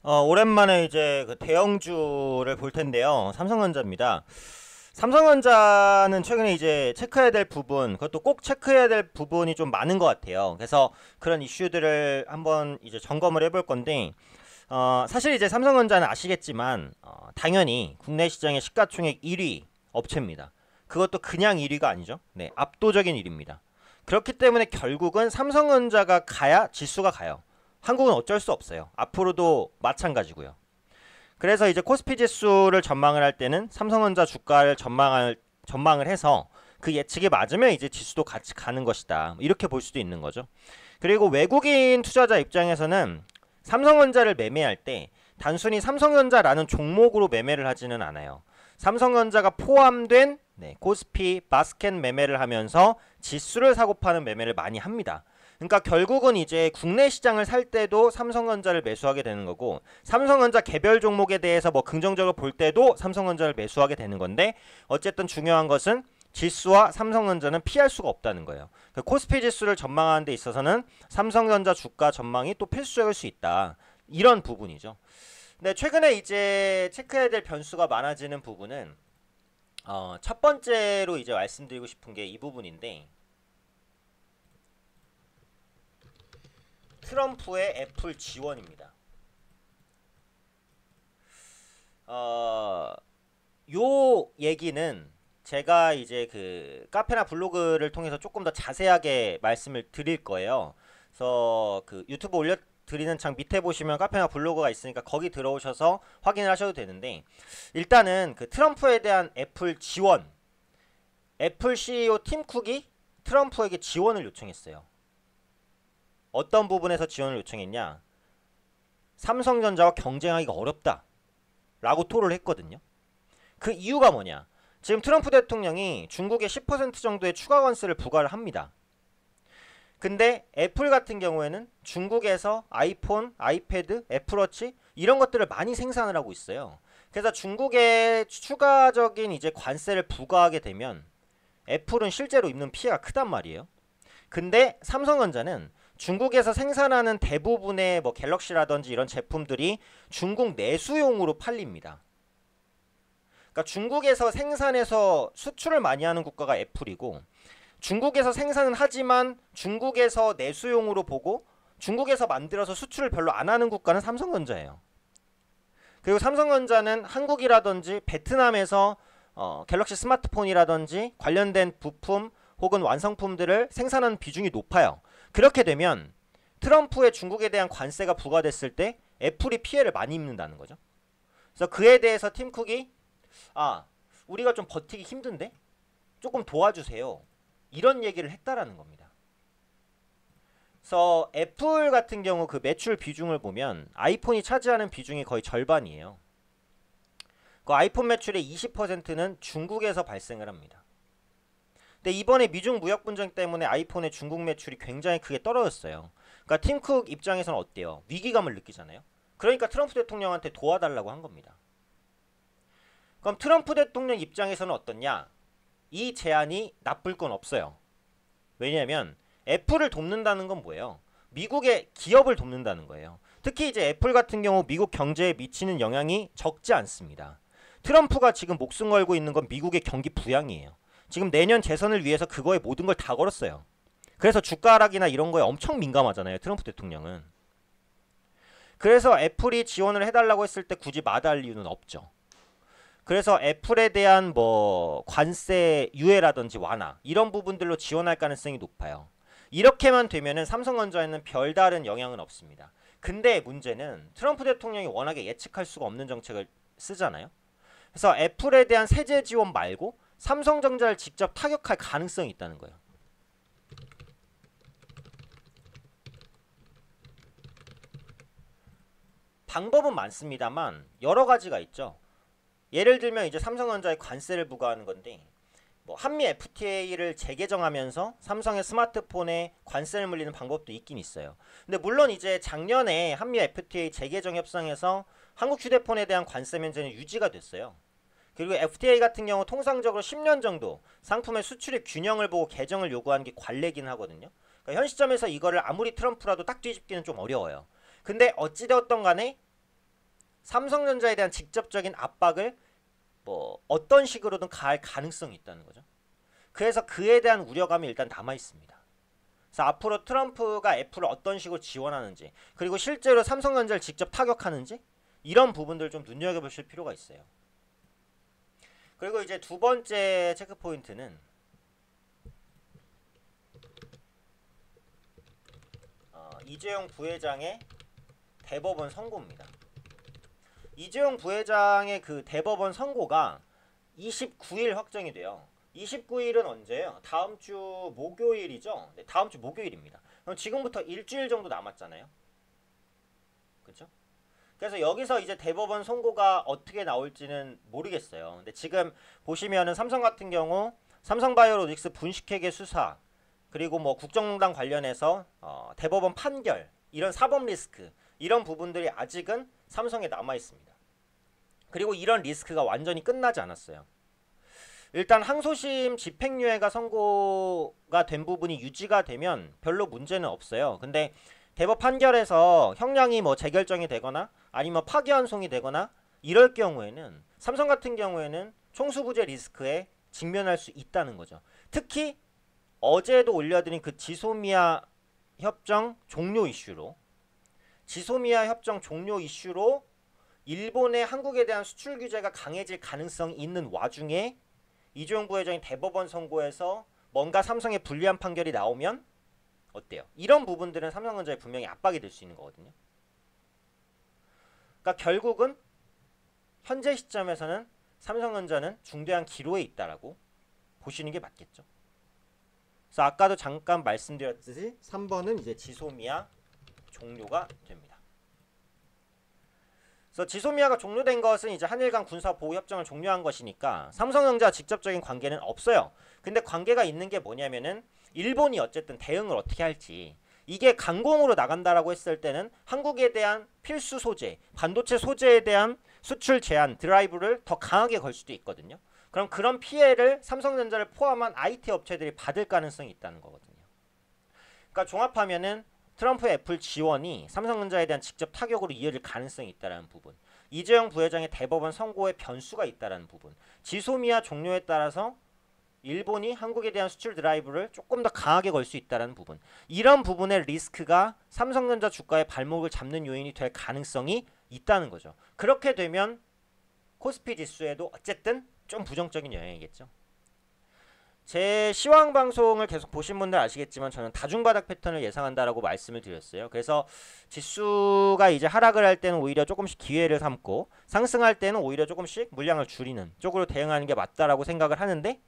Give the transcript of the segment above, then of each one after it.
오랜만에 이제 그 대형주를 볼 텐데요. 삼성전자입니다. 삼성전자는 최근에 이제 체크해야 될 부분, 그것도 꼭 체크해야 될 부분이 좀 많은 것 같아요. 그래서 그런 이슈들을 한번 이제 점검을 해볼 건데, 사실 이제 삼성전자는 아시겠지만, 당연히 국내 시장의 시가총액 1위 업체입니다. 그것도 그냥 1위가 아니죠. 네, 압도적인 1위입니다. 그렇기 때문에 결국은 삼성전자가 가야 지수가 가요. 한국은 어쩔 수 없어요. 앞으로도 마찬가지고요. 그래서 이제 코스피 지수를 전망을 할 때는 삼성전자 주가를 전망을 해서 그 예측이 맞으면 이제 지수도 같이 가는 것이다. 이렇게 볼 수도 있는 거죠. 그리고 외국인 투자자 입장에서는 삼성전자를 매매할 때 단순히 삼성전자라는 종목으로 매매를 하지는 않아요. 삼성전자가 포함된 코스피 바스켓 매매를 하면서 지수를 사고 파는 매매를 많이 합니다. 그러니까 결국은 이제 국내 시장을 살 때도 삼성전자를 매수하게 되는 거고, 삼성전자 개별 종목에 대해서 뭐 긍정적으로 볼 때도 삼성전자를 매수하게 되는 건데, 어쨌든 중요한 것은 지수와 삼성전자는 피할 수가 없다는 거예요. 코스피 지수를 전망하는 데 있어서는 삼성전자 주가 전망이 또 필수일 수 있다. 이런 부분이죠. 근데 최근에 이제 체크해야 될 변수가 많아지는 부분은 첫 번째로 이제 말씀드리고 싶은 게 이 부분인데, 트럼프의 애플 지원입니다. 요 얘기는 제가 이제 그 카페나 블로그를 통해서 조금 더 자세하게 말씀을 드릴 거예요. 그래서 그 유튜브 올려드리는 창 밑에 보시면 카페나 블로그가 있으니까 거기 들어오셔서 확인을 하셔도 되는데, 일단은 그 트럼프에 대한 애플 지원, 애플 CEO 팀 쿡이 트럼프에게 지원을 요청했어요. 어떤 부분에서 지원을 요청했냐? 삼성전자와 경쟁하기가 어렵다 라고 토로를 했거든요. 그 이유가 뭐냐? 지금 트럼프 대통령이 중국에 10% 정도의 추가 관세를 부과를 합니다. 근데 애플 같은 경우에는 중국에서 아이폰, 아이패드, 애플워치 이런 것들을 많이 생산을 하고 있어요. 그래서 중국에 추가적인 이제 관세를 부과하게 되면 애플은 실제로 입는 피해가 크단 말이에요. 근데 삼성전자는 중국에서 생산하는 대부분의 뭐 갤럭시라든지 이런 제품들이 중국 내수용으로 팔립니다. 그러니까 중국에서 생산해서 수출을 많이 하는 국가가 애플이고, 중국에서 생산은 하지만 중국에서 내수용으로 보고 중국에서 만들어서 수출을 별로 안 하는 국가는 삼성전자예요. 그리고 삼성전자는 한국이라든지 베트남에서 갤럭시 스마트폰이라든지 관련된 부품 혹은 완성품들을 생산하는 비중이 높아요. 그렇게 되면 트럼프의 중국에 대한 관세가 부과됐을 때 애플이 피해를 많이 입는다는 거죠. 그래서 그에 대해서 팀 쿡이 우리가 좀 버티기 힘든데 조금 도와주세요. 이런 얘기를 했다라는 겁니다. 그래서 애플 같은 경우 그 매출 비중을 보면 아이폰이 차지하는 비중이 거의 절반이에요. 그 아이폰 매출의 20%는 중국에서 발생을 합니다. 근데 이번에 미중 무역 분쟁 때문에 아이폰의 중국 매출이 굉장히 크게 떨어졌어요. 그러니까 팀 쿡 입장에서는 어때요? 위기감을 느끼잖아요. 그러니까 트럼프 대통령한테 도와달라고 한 겁니다. 그럼 트럼프 대통령 입장에서는 어떻냐? 이 제안이 나쁠 건 없어요. 왜냐하면 애플을 돕는다는 건 뭐예요? 미국의 기업을 돕는다는 거예요. 특히 이제 애플 같은 경우 미국 경제에 미치는 영향이 적지 않습니다. 트럼프가 지금 목숨 걸고 있는 건 미국의 경기 부양이에요. 지금 내년 재선을 위해서 그거에 모든 걸 다 걸었어요. 그래서 주가 하락이나 이런 거에 엄청 민감하잖아요, 트럼프 대통령은. 그래서 애플이 지원을 해달라고 했을 때 굳이 마다할 이유는 없죠. 그래서 애플에 대한 뭐 관세 유예라든지 완화 이런 부분들로 지원할 가능성이 높아요. 이렇게만 되면은 삼성전자에는 별다른 영향은 없습니다. 근데 문제는 트럼프 대통령이 워낙에 예측할 수가 없는 정책을 쓰잖아요. 그래서 애플에 대한 세제 지원 말고 삼성전자를 직접 타격할 가능성이 있다는 거예요. 방법은 많습니다만 여러 가지가 있죠. 예를 들면 이제 삼성전자에 관세를 부과하는 건데, 뭐 한미 FTA를 재개정하면서 삼성의 스마트폰에 관세를 물리는 방법도 있긴 있어요. 근데 물론 이제 작년에 한미 FTA 재개정 협상에서 한국 휴대폰에 대한 관세 면제는 유지가 됐어요. 그리고 FTA 같은 경우 통상적으로 10년 정도 상품의 수출입 균형을 보고 개정을 요구하는 게 관례긴 하거든요. 그러니까 현 시점에서 이거를 아무리 트럼프라도 딱 뒤집기는 좀 어려워요. 근데 어찌되었던 간에 삼성전자에 대한 직접적인 압박을 뭐 어떤 식으로든 가할 가능성이 있다는 거죠. 그래서 그에 대한 우려감이 일단 남아 있습니다. 그래서 앞으로 트럼프가 애플을 어떤 식으로 지원하는지, 그리고 실제로 삼성전자를 직접 타격하는지, 이런 부분들 좀 눈여겨보실 필요가 있어요. 그리고 이제 두 번째 체크 포인트는 이재용 부회장의 대법원 선고입니다. 이재용 부회장의 그 대법원 선고가 29일 확정이 돼요. 29일은 언제예요? 다음 주 목요일이죠? 네, 다음 주 목요일입니다. 그럼 지금부터 일주일 정도 남았잖아요. 그렇죠? 그래서 여기서 이제 대법원 선고가 어떻게 나올지는 모르겠어요. 근데 지금 보시면은 삼성 같은 경우 삼성바이오로직스 분식회계 수사, 그리고 뭐 국정농단 관련해서 대법원 판결, 이런 사법 리스크, 이런 부분들이 아직은 삼성에 남아 있습니다. 그리고 이런 리스크가 완전히 끝나지 않았어요. 일단 항소심 집행유예가 선고가 된 부분이 유지가 되면 별로 문제는 없어요. 근데 대법 판결에서 형량이 뭐 재결정이 되거나 아니면 파기환송이 되거나 이럴 경우에는 삼성 같은 경우에는 총수부재 리스크에 직면할 수 있다는 거죠. 특히 어제도 올려드린 그 지소미아 협정 종료 이슈로 일본의 한국에 대한 수출 규제가 강해질 가능성이 있는 와중에 이재용 부회장이 대법원 선고에서 뭔가 삼성에 불리한 판결이 나오면 어때요? 이런 부분들은 삼성전자에 분명히 압박이 될 수 있는 거거든요. 그러니까 결국은 현재 시점에서는 삼성전자는 중대한 기로에 있다라고 보시는 게 맞겠죠. 그래서 아까도 잠깐 말씀드렸듯이 3번은 이제 지소미아 종료가 됩니다. 그래서 지소미아가 종료된 것은 이제 한일 간 군사 보호 협정을 종료한 것이니까 삼성전자와 직접적인 관계는 없어요. 근데 관계가 있는 게 뭐냐면은 일본이 어쨌든 대응을 어떻게 할지, 이게 강공으로 나간다라고 했을 때는 한국에 대한 필수 소재, 반도체 소재에 대한 수출 제한 드라이브를 더 강하게 걸 수도 있거든요. 그럼 그런 피해를 삼성전자를 포함한 IT 업체들이 받을 가능성이 있다는 거거든요. 그러니까 종합하면은 트럼프 애플 지원이 삼성전자에 대한 직접 타격으로 이어질 가능성이 있다는 부분, 이재용 부회장의 대법원 선고에 변수가 있다는 부분, 지소미아 종료에 따라서 일본이 한국에 대한 수출 드라이브를 조금 더 강하게 걸 수 있다는 부분, 이런 부분의 리스크가 삼성전자 주가의 발목을 잡는 요인이 될 가능성이 있다는 거죠. 그렇게 되면 코스피 지수에도 어쨌든 좀 부정적인 영향이겠죠. 제 시황 방송을 계속 보신 분들 아시겠지만 저는 다중바닥 패턴을 예상한다라고 말씀을 드렸어요. 그래서 지수가 이제 하락을 할 때는 오히려 조금씩 기회를 삼고 상승할 때는 오히려 조금씩 물량을 줄이는 쪽으로 대응하는 게 맞다라고 생각을 하는데,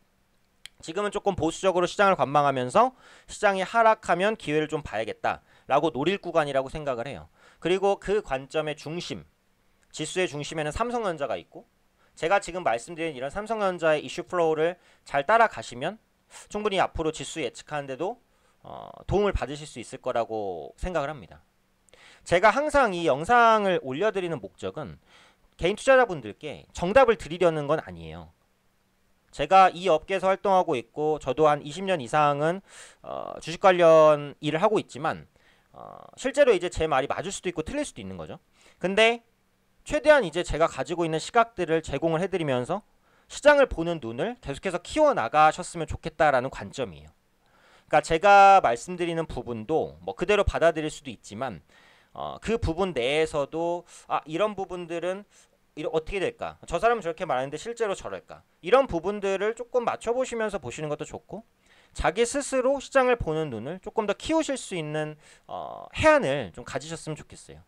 지금은 조금 보수적으로 시장을 관망하면서 시장이 하락하면 기회를 좀 봐야겠다라고 노릴 구간이라고 생각을 해요. 그리고 그 관점의 중심, 지수의 중심에는 삼성전자가 있고, 제가 지금 말씀드린 이런 삼성전자의 이슈 플로우를 잘 따라가시면 충분히 앞으로 지수 예측하는데도 도움을 받으실 수 있을 거라고 생각을 합니다. 제가 항상 이 영상을 올려드리는 목적은 개인 투자자분들께 정답을 드리려는 건 아니에요. 제가 이 업계에서 활동하고 있고 저도 한 20년 이상은 주식 관련 일을 하고 있지만 실제로 이제 제 말이 맞을 수도 있고 틀릴 수도 있는 거죠. 근데 최대한 이제 제가 가지고 있는 시각들을 제공을 해드리면서 시장을 보는 눈을 계속해서 키워나가셨으면 좋겠다라는 관점이에요. 그러니까 제가 말씀드리는 부분도 뭐 그대로 받아들일 수도 있지만 그 부분 내에서도 이런 부분들은 어떻게 될까? 저 사람은 저렇게 말하는데 실제로 저럴까? 이런 부분들을 조금 맞춰보시면서 보시는 것도 좋고, 자기 스스로 시장을 보는 눈을 조금 더 키우실 수 있는 해안을 좀 가지셨으면 좋겠어요.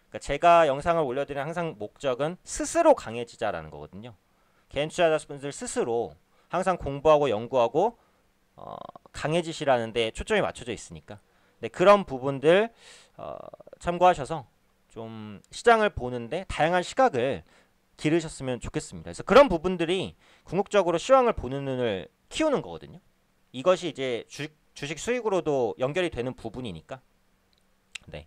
그러니까 제가 영상을 올려드리는 항상 목적은 스스로 강해지자라는 거거든요. 개인 투자자분들 스스로 항상 공부하고 연구하고 강해지시라는 데 초점이 맞춰져 있으니까, 네, 그런 부분들 참고하셔서 좀 시장을 보는데 다양한 시각을 기르셨으면 좋겠습니다. 그래서 그런 부분들이 궁극적으로 시황을 보는 눈을 키우는 거거든요. 이것이 이제 주식 수익으로도 연결이 되는 부분이니까, 네,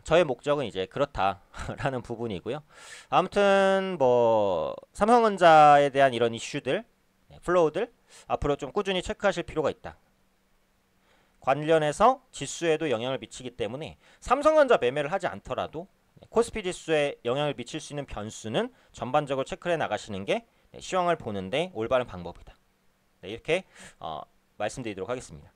저의 목적은 이제 그렇다라는 부분이고요. 아무튼 뭐 삼성전자에 대한 이런 이슈들, 플로우들 앞으로 좀 꾸준히 체크하실 필요가 있다. 관련해서 지수에도 영향을 미치기 때문에 삼성전자 매매를 하지 않더라도 코스피 지수에 영향을 미칠 수 있는 변수는 전반적으로 체크를 해 나가시는 게 시황을 보는데 올바른 방법이다. 네, 이렇게 말씀드리도록 하겠습니다.